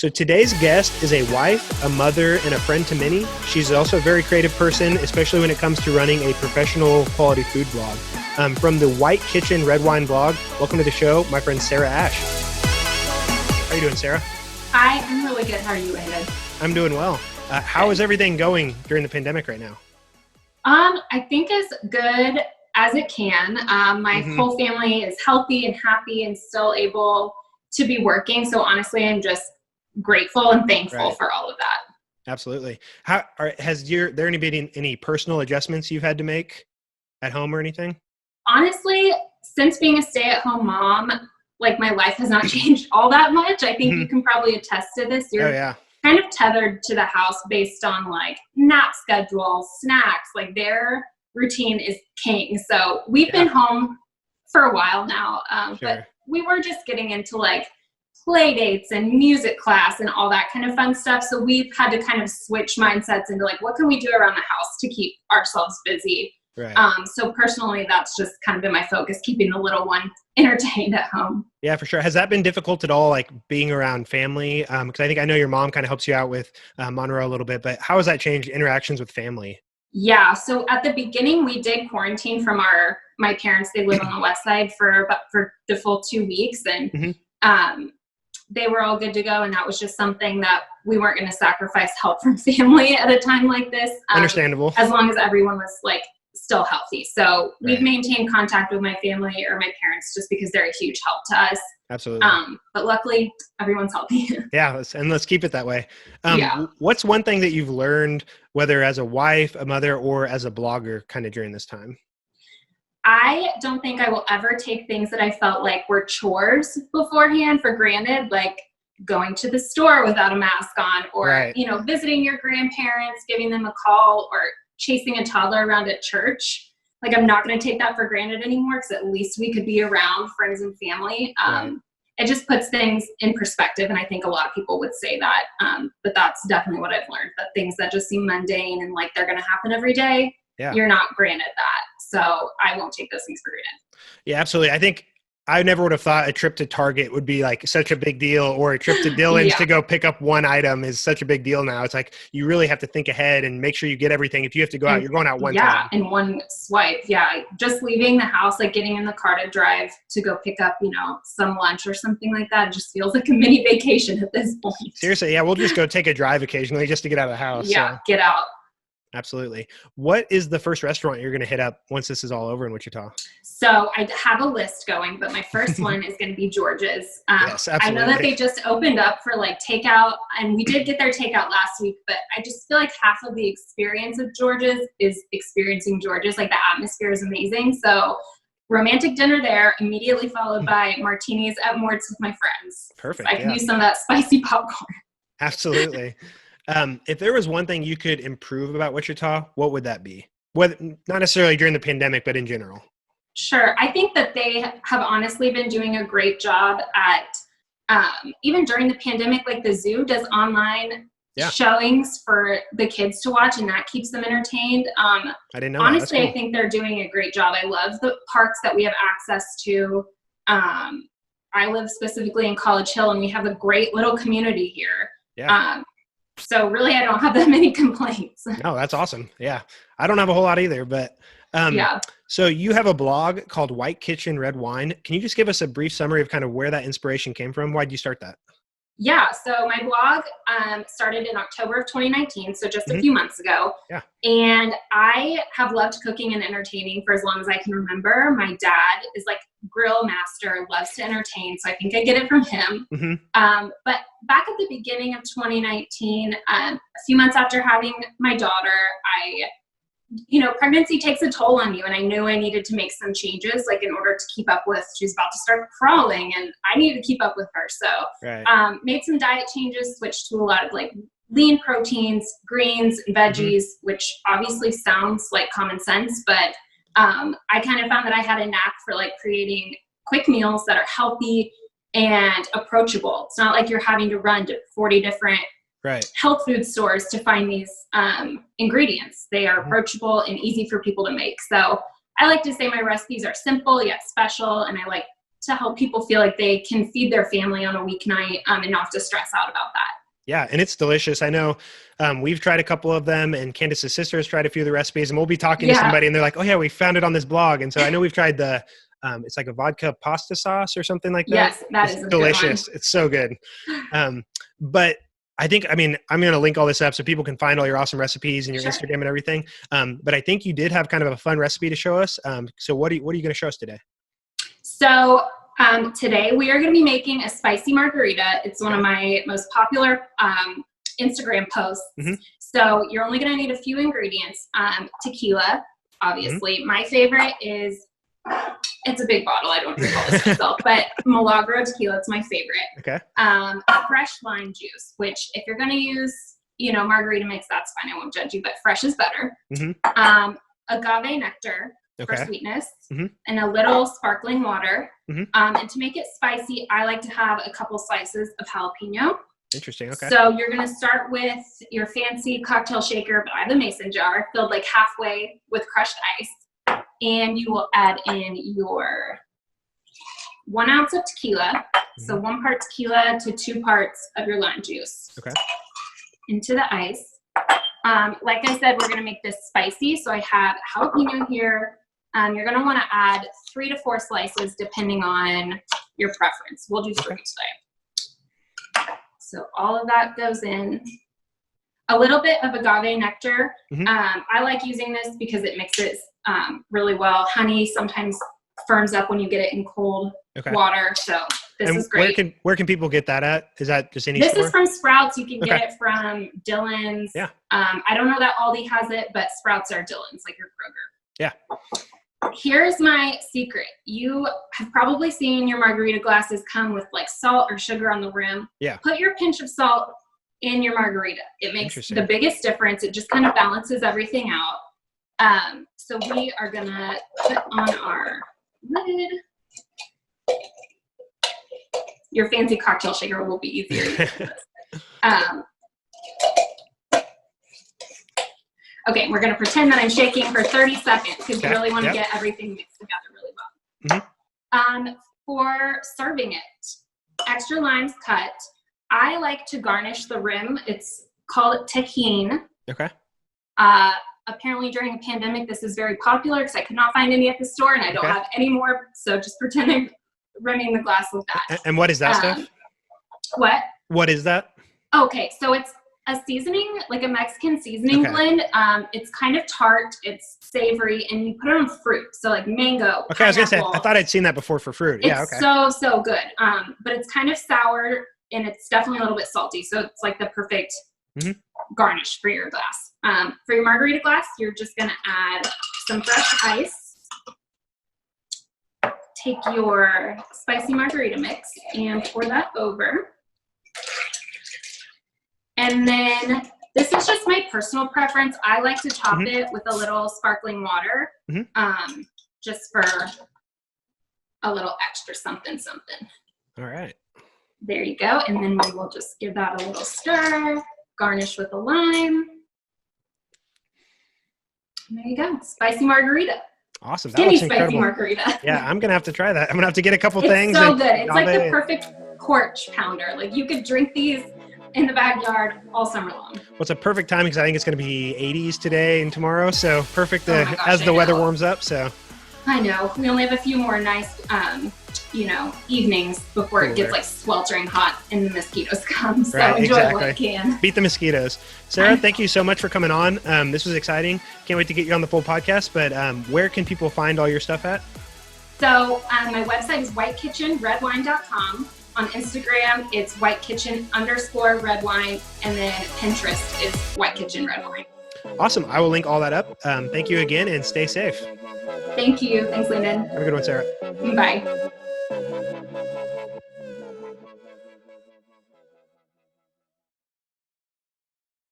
So today's guest is a wife, a mother, and a friend to many. She's also a very creative person, especially when it comes to running a professional quality food blog. From the White Kitchen Red Wine blog, welcome to the show, my friend Sara Ayesh. How are you doing, Sara? Hi, I'm really good. How are you, Aiden? I'm doing well. How is everything going during the pandemic right now? I think as good as it can. My whole family is healthy and happy and still able to be working. So honestly, I'm just grateful and thankful for all of that. Absolutely. Has there been any personal adjustments you've had to make at home or anything? Honestly, since being a stay-at-home mom, like my life has not changed all that much. I think you can probably attest to this. You're kind of tethered to the house based on like nap schedule, snacks, like their routine is king. So we've been home for a while now, but we were just getting into like play dates and music class and all that kind of fun stuff. So we've had to kind of switch mindsets into like, what can we do around the house to keep ourselves busy? Right. So personally, that's just kind of been my focus, keeping the little one entertained at home. Yeah, for sure. Has that been difficult at all, like being around family? Because I know your mom kind of helps you out with Monroe a little bit, but how has that changed interactions with family? Yeah. So at the beginning, we did quarantine from my parents. They live on the west side for the full 2 weeks, and they were all good to go. And that was just something that we weren't going to sacrifice help from family at a time like this. Understandable. As long as everyone was like still healthy. So we've maintained contact with my family or my parents just because they're a huge help to us. Absolutely. But luckily everyone's healthy. Yeah. Let's keep it that way. What's one thing that you've learned, whether as a wife, a mother, or as a blogger kind of during this time? I don't think I will ever take things that I felt like were chores beforehand for granted, like going to the store without a mask on, or, visiting your grandparents, giving them a call, or chasing a toddler around at church. Like, I'm not going to take that for granted anymore, because at least we could be around friends and family. It just puts things in perspective. And I think a lot of people would say that, but that's definitely what I've learned, that things that just seem mundane and like they're going to happen every day, you're not granted that. So I won't take those things for granted. Yeah, absolutely. I think I never would have thought a trip to Target would be like such a big deal, or a trip to Dillon's to go pick up one item is such a big deal now. It's like, you really have to think ahead and make sure you get everything. If you have to go out, you're going out one time. Yeah, in one swipe. Yeah, just leaving the house, like getting in the car to drive to go pick up, some lunch or something like that. It just feels like a mini vacation at this point. Seriously, yeah, we'll just go take a drive occasionally just to get out of the house. Yeah, get out. Absolutely. What is the first restaurant you're going to hit up once this is all over in Wichita? So I have a list going, but my first one is going to be George's. Yes, absolutely. I know that they just opened up for like takeout, and we did get their takeout last week, but I just feel like half of the experience of George's is experiencing George's. Like, the atmosphere is amazing. So romantic dinner there, immediately followed by martinis at Mort's with my friends. Perfect. So I can use some of that spicy popcorn. Absolutely. If there was one thing you could improve about Wichita, what would that be? Not necessarily during the pandemic, but in general. Sure. I think that they have honestly been doing a great job at, even during the pandemic, like the zoo does online showings for the kids to watch, and that keeps them entertained. I didn't know. Honestly, cool. I think they're doing a great job. I love the parks that we have access to. I live specifically in College Hill, and we have a great little community here. Yeah. So really, I don't have that many complaints. No, that's awesome. Yeah. I don't have a whole lot either, but so you have a blog called White Kitchen Red Wine. Can you just give us a brief summary of kind of where that inspiration came from? Why did you start that? Yeah. So my blog started in October of 2019, so just a few months ago. Yeah. And I have loved cooking and entertaining for as long as I can remember. My dad is like grill master, loves to entertain, so I think I get it from him. But back at the beginning of 2019, a few months after having my daughter, pregnancy takes a toll on you, and I knew I needed to make some changes, like in order to keep up with, she's about to start crawling, and I needed to keep up with her. So made some diet changes, switched to a lot of like lean proteins, greens, and veggies, which obviously sounds like common sense, but I kind of found that I had a knack for like creating quick meals that are healthy and approachable. It's not like you're having to run to 40 different health food stores to find these ingredients. They are approachable and easy for people to make. So I like to say my recipes are simple yet special, and I like to help people feel like they can feed their family on a weeknight and not have to stress out about that. Yeah, and it's delicious. I know we've tried a couple of them, and Candace's sister has tried a few of the recipes, and we'll be talking to somebody, and they're like, oh, yeah, we found it on this blog. And so I know we've tried the, it's like a vodka pasta sauce or something like that. Yes, that is delicious. It's so good. But I think, I mean, I'm going to link all this up so people can find all your awesome recipes and your Instagram and everything. But I think you did have kind of a fun recipe to show us. So what are you going to show us today? So today we are going to be making a spicy margarita. It's one of my most popular Instagram posts. So you're only going to need a few ingredients. Tequila, obviously. My favorite is, it's a big bottle. I don't drink all this myself, but Milagro tequila, it's my favorite. Okay. Fresh lime juice, which if you're going to use, margarita mix, that's fine. I won't judge you, but fresh is better. Agave nectar for sweetness, and a little sparkling water. And to make it spicy, I like to have a couple slices of jalapeno. Interesting. Okay. So you're going to start with your fancy cocktail shaker, but I have a mason jar filled like halfway with crushed ice. And you will add in your 1 ounce of tequila. So 1 part tequila to 2 parts of your lime juice. Okay. Into the ice. Like I said, we're going to make this spicy. So I have jalapeno here. You're going to want to add 3 to 4 slices depending on your preference. We'll do 3 today. So all of that goes in. A little bit of agave nectar. I like using this because it mixes really well. Honey sometimes firms up when you get it in cold water. So this is great. Where can people get that at? Is that just any This store? is from Sprouts. You can get it from Dillon's. Yeah. I don't know that Aldi has it, but Sprouts are Dillon's, like your Kroger. Yeah. Here's my secret. You have probably seen your margarita glasses come with like salt or sugar on the rim. Yeah. Put your pinch of salt in your margarita. It makes the biggest difference. It just kind of balances everything out. So we are gonna put on our lid. Your fancy cocktail shaker will be easier. Okay, we're gonna pretend that I'm shaking for 30 seconds because you really want to get everything mixed together really well. For serving it, extra limes cut. I like to garnish the rim. It's called tahine. Okay. Apparently during a pandemic, this is very popular because I could not find any at the store and I don't have any more. So just pretend I'm rimming the glass with that. And what is that stuff? What is that? Okay, so it's a seasoning, like a Mexican seasoning blend. It's kind of tart, it's savory, and you put it on fruit. So like mango. Okay, I was gonna say, I thought I'd seen that before for fruit. It's so good. But it's kind of sour and it's definitely a little bit salty. So it's like the perfect garnish for your glass. For your margarita glass, you're just gonna add some fresh ice. Take your spicy margarita mix and pour that over. And then this is just my personal preference. I like to top it with a little sparkling water, just for a little extra something. All right. There you go. And then we will just give that a little stir, garnish with a lime. And there you go. Spicy margarita. Awesome. Skinny spicy margarita. Yeah, I'm going to have to try that. I'm going to have to get a couple things. It's so good. It's like the perfect porch pounder. Like you could drink these in the backyard all summer long. Well, it's a perfect time because I think it's going to be 80s today and tomorrow. So perfect as the weather warms up. So I know. We only have a few more nice, evenings before it gets like sweltering hot and the mosquitoes come. So enjoy what you can. Beat the mosquitoes. Sarah, thank you so much for coming on. This was exciting. Can't wait to get you on the full podcast. But where can people find all your stuff at? So my website is whitekitchenredwine.com. On Instagram, it's whitekitchen_redwine, and then Pinterest is whitekitchenredwine. Awesome. I will link all that up. Thank you again, and stay safe. Thank you. Thanks, Lyndon. Have a good one, Sarah. Bye.